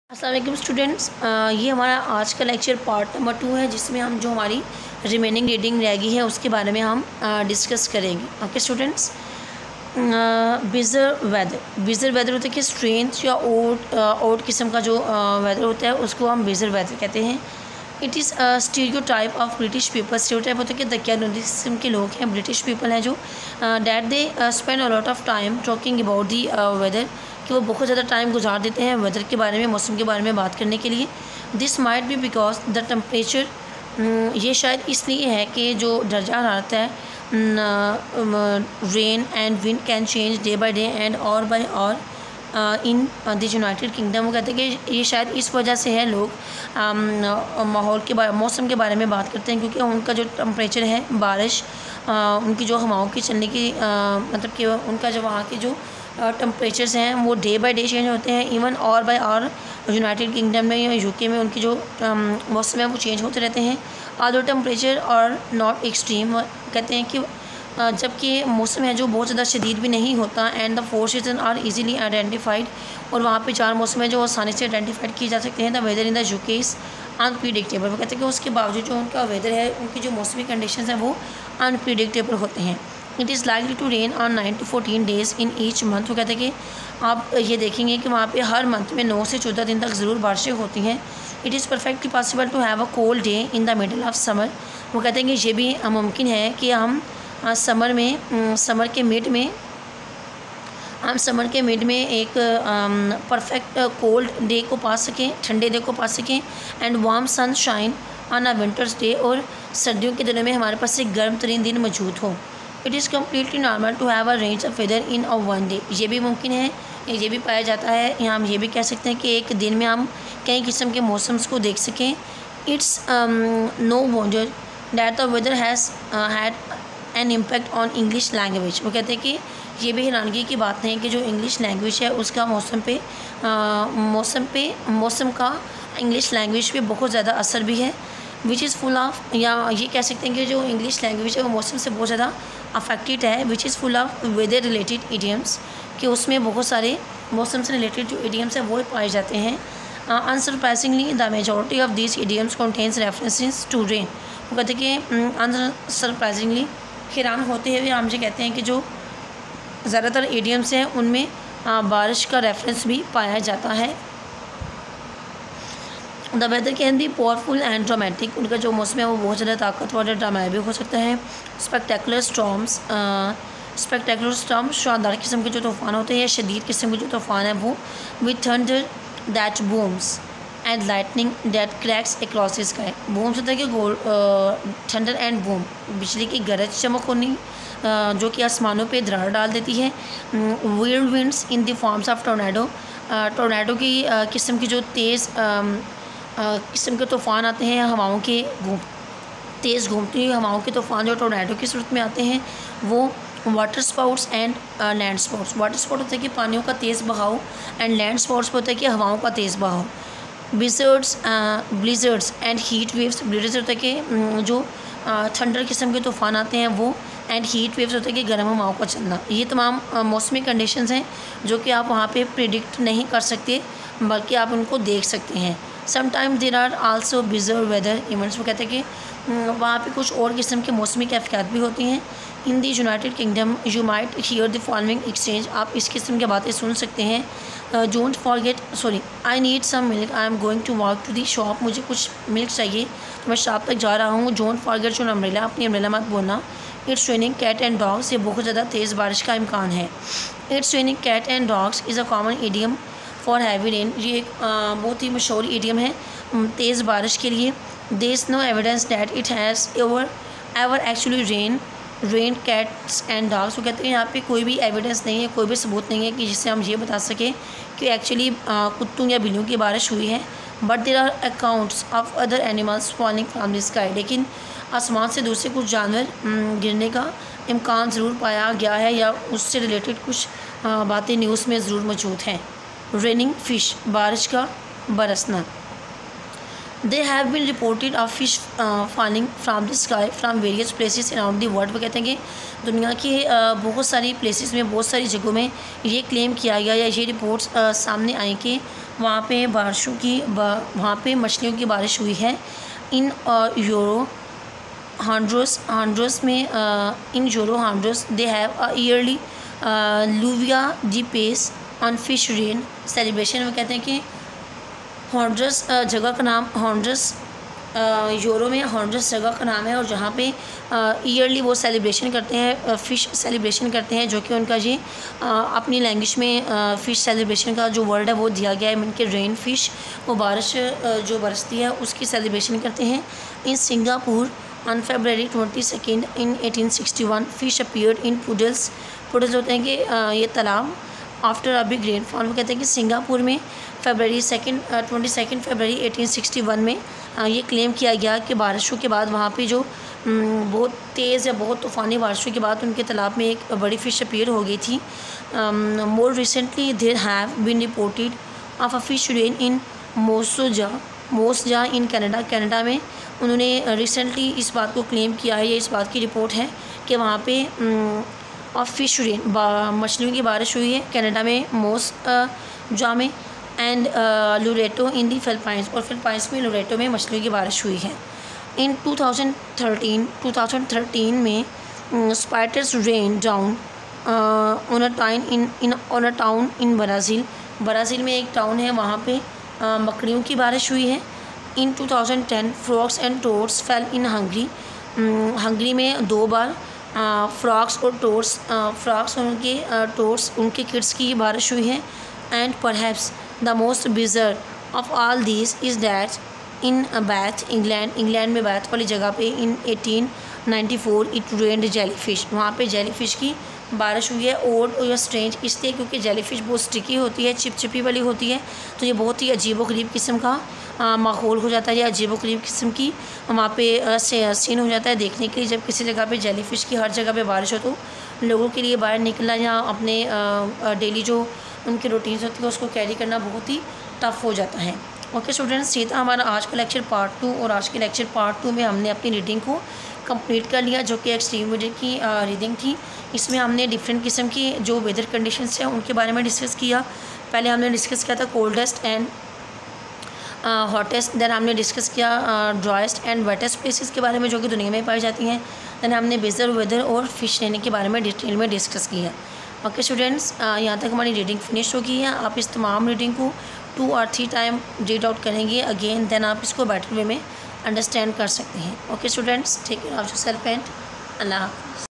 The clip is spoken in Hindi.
अस्सलाम वालेकुम स्टूडेंट्स, ये हमारा आज का लेक्चर पार्ट नंबर 2 है, जिसमें हम जो हमारी रिमेनिंग रीडिंग रह गई है उसके बारे में हम डिस्कस करेंगे। ओके स्टूडेंट्स, बिज़र वेदर होता है कि स्ट्रेंज या ओड किस्म का जो वेदर होता है उसको हम बिज़र वेदर कहते हैं। It is stereotype of British people. Stereotype होता है कि दकियानुसी किस्म के लोग हैं, ब्रिटिश पीपल हैं जो that they spend a lot of time talking about the weather, कि वो बहुत ज़्यादा टाइम गुजार देते हैं वेदर के बारे में, मौसम के बारे में बात करने के लिए। This might be because the temperature, ये शायद इसलिए है कि जो दर्जा हरारत है, rain and wind can change day by day and और बाई और इन द यूनाइटेड किंगडम। वो कहते हैं कि ये शायद इस वजह से है लोग माहौल के बारे, मौसम के बारे में बात करते हैं, क्योंकि उनका जो टेम्परेचर है, बारिश, उनकी जो हवाओं की चलने की मतलब कि उनका जो वहाँ के जो टेम्परेचर्स हैं वो डे बाय डे चेंज होते हैं। इवन और बाय और यूनाइटेड किंगडम में या यूके में उनकी जो मौसम है वो चेंज होते रहते हैं। आदर टेम्परेचर और नॉट एक्सट्रीम, कहते हैं कि जबकि मौसम है जो बहुत ज़्यादा शदीद भी नहीं होता। And the four season are easily identified, और वहाँ पे 4 मौसम है जो आसानी से आइडेंटिफाइड किए जा सकते हैं। The weather in the UK is unpredictable. वो कहते हैं कि उसके बावजूद जो उनका वेदर है, उनकी जो मौसमी कंडीशन है वो अनप्रिडिक्टेबल होते हैं। It is likely to rain on 9 to 14 days in each month. वो कहते हैं कि आप ये देखेंगे कि वहाँ पे हर मंथ में 9 से 14 दिन तक ज़रूर बारिशें होती हैं। It is perfectly possible to have a cold day in the middle of summer. वो कहते हैं कि ये भी मुमकिन है कि हम समर के मिड में एक परफेक्ट कोल्ड डे को पा सकें, ठंडे डे को पा सकें। And warm sunshine on a winters day, और सर्दियों के दिनों में हमारे पास एक गर्म तरीन दिन मौजूद हो। It is completely normal to have a range of weather in a one day. ये भी मुमकिन है, ये भी पाया जाता है। यहाँ हम ये भी कह सकते हैं कि एक दिन में हम कई किस्म के मौसम्स को देख सकें। It's no wonder that the weather has had an impact on English language. वो कहते हैं कि ये भी हैरानगी की बात नहीं कि जो इंग्लिश लैंग्वेज है उसका मौसम का इंग्लिश लैंग्वेज पे बहुत ज़्यादा असर भी है। विच इज़ फुल ऑफ, या ये कह सकते हैं कि जो इंग्लिश लैंग्वेज है वो मौसम से बहुत ज़्यादा अफेक्टेड है। Which is full of weather related idioms, कि उसमें बहुत सारे मौसम से रिलेटेड जो इडियम्स हैं वो पाए जाते हैं। Unsurprisingly the majority of this idioms contains references to rain. वो कहते हैं कि अनसरप्राइजिंगली, हैरान होते हुए हम ये कहते हैं कि जो ज़्यादातर इडियम्स हैं उनमें बारिश का रेफरेंस भी पाया जाता है। The weather can be powerful and dramatic. उनका जो मौसम है वो बहुत ज़्यादा ताकतवर और ड्रामेटिक भी हो सकता है। स्पेक्टेकुलर स्टॉर्म्स, शानदार किस्म के जो तूफ़ान होते हैं या शदीद किस्म के जो तूफ़ान है वो, with thunder that बूम्स and lightning that cracks across the sky. बूम्स होता है कि थंडर एंड बूम, बिजली की गरज चमक होनी जो कि आसमानों पे दरार डाल देती है। Wild winds in the forms of tornado की किस्म की जो तेज़ किस्म के तूफ़ान आते हैं, हवाओं के तेज़ घूमती हुई हवाओं के तूफ़ान जो टोर्नेडो की सूरत में आते हैं वो। Water sprouts and land sprouts. Water spout होता है कि पानियों का तेज़ बहाव, एंड लैंड स्पाउट्स होता है कि हवाओं का तेज़ बहाव। ब्लिज़र्ड्स एंड हीट वेव्स। ब्लिज़र्ड्स होता है कि जो ठंडर किस्म के तूफ़ान आते हैं वो, एंड हीट वेव्स होता है कि गर्म हवाओं का चलना। ये तमाम मौसमी कंडीशंस हैं जो कि आप वहाँ पे प्रिडिक्ट नहीं कर सकते, बल्कि आप उनको देख सकते हैं। Sometimes there are also bizarre weather events. वो कहते हैं कि वहाँ पे कुछ और किस्म के मौसमी कैफियत भी होती हैं। In the United Kingdom you might hear the following exchange. आप इस किस्म की बातें सुन सकते हैं। Don't forget, I need some milk, I am going to walk to the shop. मुझे कुछ मिल्क चाहिए तो मैं शॉप तक जा रहा हूँ। डोंट फॉरगेट योर अम्ब्रेला, अपनी अम्ब्रेला मत बोलना। It's raining cat and dogs, ये बहुत ज़्यादा तेज़ बारिश का इम्कान है। It's raining cat and dogs is a common idiom for heavy rain. ये एक बहुत ही मशहूर इडियम है तेज़ बारिश के लिए। There is no evidence that it has ever actually rain cats and dogs. वो कहते हैं यहाँ पे कोई भी एविडेंस नहीं है, कोई भी सबूत नहीं है कि जिससे हम ये बता सकें कि एक्चुअली कुत्तों या बिल्लियों की बारिश हुई है। But there are accounts of other animals falling from the sky. लेकिन आसमान से दूसरे कुछ जानवर गिरने का इम्कान ज़रूर पाया गया है, या उससे रिलेटेड कुछ बातें न्यूज़ में ज़रूर मौजूद हैं। रेनिंग फिश, बारिश का बरसना। They have been reported of fish falling from the sky from various places around the world. वो कहते हैं कि दुनिया के बहुत सारी प्लेसेस में, बहुत सारी जगहों में ये क्लेम किया गया या ये रिपोर्ट्स सामने आई कि वहाँ पे बारिशों की वहाँ पे मछलियों की बारिश हुई है। इन यूरो हॉन्ड्रस में in Yoro Honduras they have a yearly Lluvia de Peces on fish rain celebration. वो कहते हैं कि हॉन्ड्रस जगह का नाम हॉन्ड्रस यूरो में हॉन्ड्रस जगह का नाम है, और जहाँ पे ईयरली वो सेलिब्रेशन करते हैं, फ़िश सेलिब्रेशन करते हैं, जो कि उनका ये अपनी लैंग्वेज में फ़िश सेलिब्रेशन का जो वर्ड है वो दिया गया है। उनके रेन फ़िश, वो बारिश जो बरसती है उसकी सेलिब्रेशन करते हैं। In Singapore on February 22 in 1861 fish appeared in poodles. Poodles होते हैं कि ये तालाब आफ्टर अ बिग रेनफॉल। वो कहते हैं कि सिंगापुर में February 22 1861 में ये क्लेम किया गया कि बारिशों के बाद वहाँ पे जो बहुत तेज़ या बहुत तूफ़ानी बारिशों के बाद उनके तालाब में एक बड़ी फ़िश अपीयर हो गई थी। More recently there have been reported of a fish rain in Moose Jaw in Canada में उन्होंने रिसेंटली इस बात को क्लेम किया है, ये इस बात की रिपोर्ट है कि वहाँ पे ऑफ फिश रेन मछलियों की बारिश हुई है कनाडा में मोसजा में, and Loreto in the Philippines, और फिलिपाइंस में लोरेटो में मछलियों की बारिश हुई है। इन 2013 में spiders rain down on a town in Brazil में एक टाउन है, वहाँ पे मकड़ियों की बारिश हुई है। इन 2010 frogs and toads fail in Hungary में 2 बार फ्रॉग्स और उनके टोड्स उनके किड्स की बारिश हुई है। And perhaps the most bizarre of all these is that in Bath England में बैथ वाली जगह पे इन 1894 इट रेन्ड जेलीफिश, वहाँ पे जेलीफिश की बारिश हुई है। ओड और स्ट्रेंज इसलिए क्योंकि जेलीफिश बहुत स्टिकी होती है, चिपचिपी वाली होती है, तो ये बहुत ही अजीबोगरीब किस्म का माहौल हो जाता है, या अजीबोगरीब किस्म की वहाँ पे सीन हो जाता है देखने के लिए। जब किसी जगह पे जेलीफिश की हर जगह पे बारिश हो तो लोगों के लिए बाहर निकलना या अपने डेली जो उनकी रूटीन्स होती है उसको कैरी करना बहुत ही टफ़ हो जाता है। ओके स्टूडेंट्स, ये था हमारा आज का लेक्चर पार्ट 2, और आज के लेक्चर पार्ट 2 में हमने अपनी रीडिंग को कंप्लीट कर लिया, जो कि एक्सट्रीम वेदर की रीडिंग थी। इसमें हमने डिफरेंट किस्म की जो वेदर कंडीशंस हैं उनके बारे में डिस्कस किया। पहले हमने डिस्कस किया था कोल्डेस्ट एंड हॉटेस्ट, देन हमने डिस्कस किया ड्राइस्ट एंड वेटेस्ट प्लेसेस के बारे में जो कि दुनिया में पाई जाती हैं। देन हमने बिजर वेदर और फिश लेने के बारे में डिटेल में डिस्कस किया। ओके स्टूडेंट्स, यहाँ तक हमारी रीडिंग फिनिश हो गई है। आप इस तमाम रीडिंग को 2 और 3 टाइम रीड आउट करेंगे अगेन, देन आप इसको बेटर वे में अंडरस्टैंड कर सकते हैं। Okay students, take care of yourself and अल्लाह हाफ़िज़।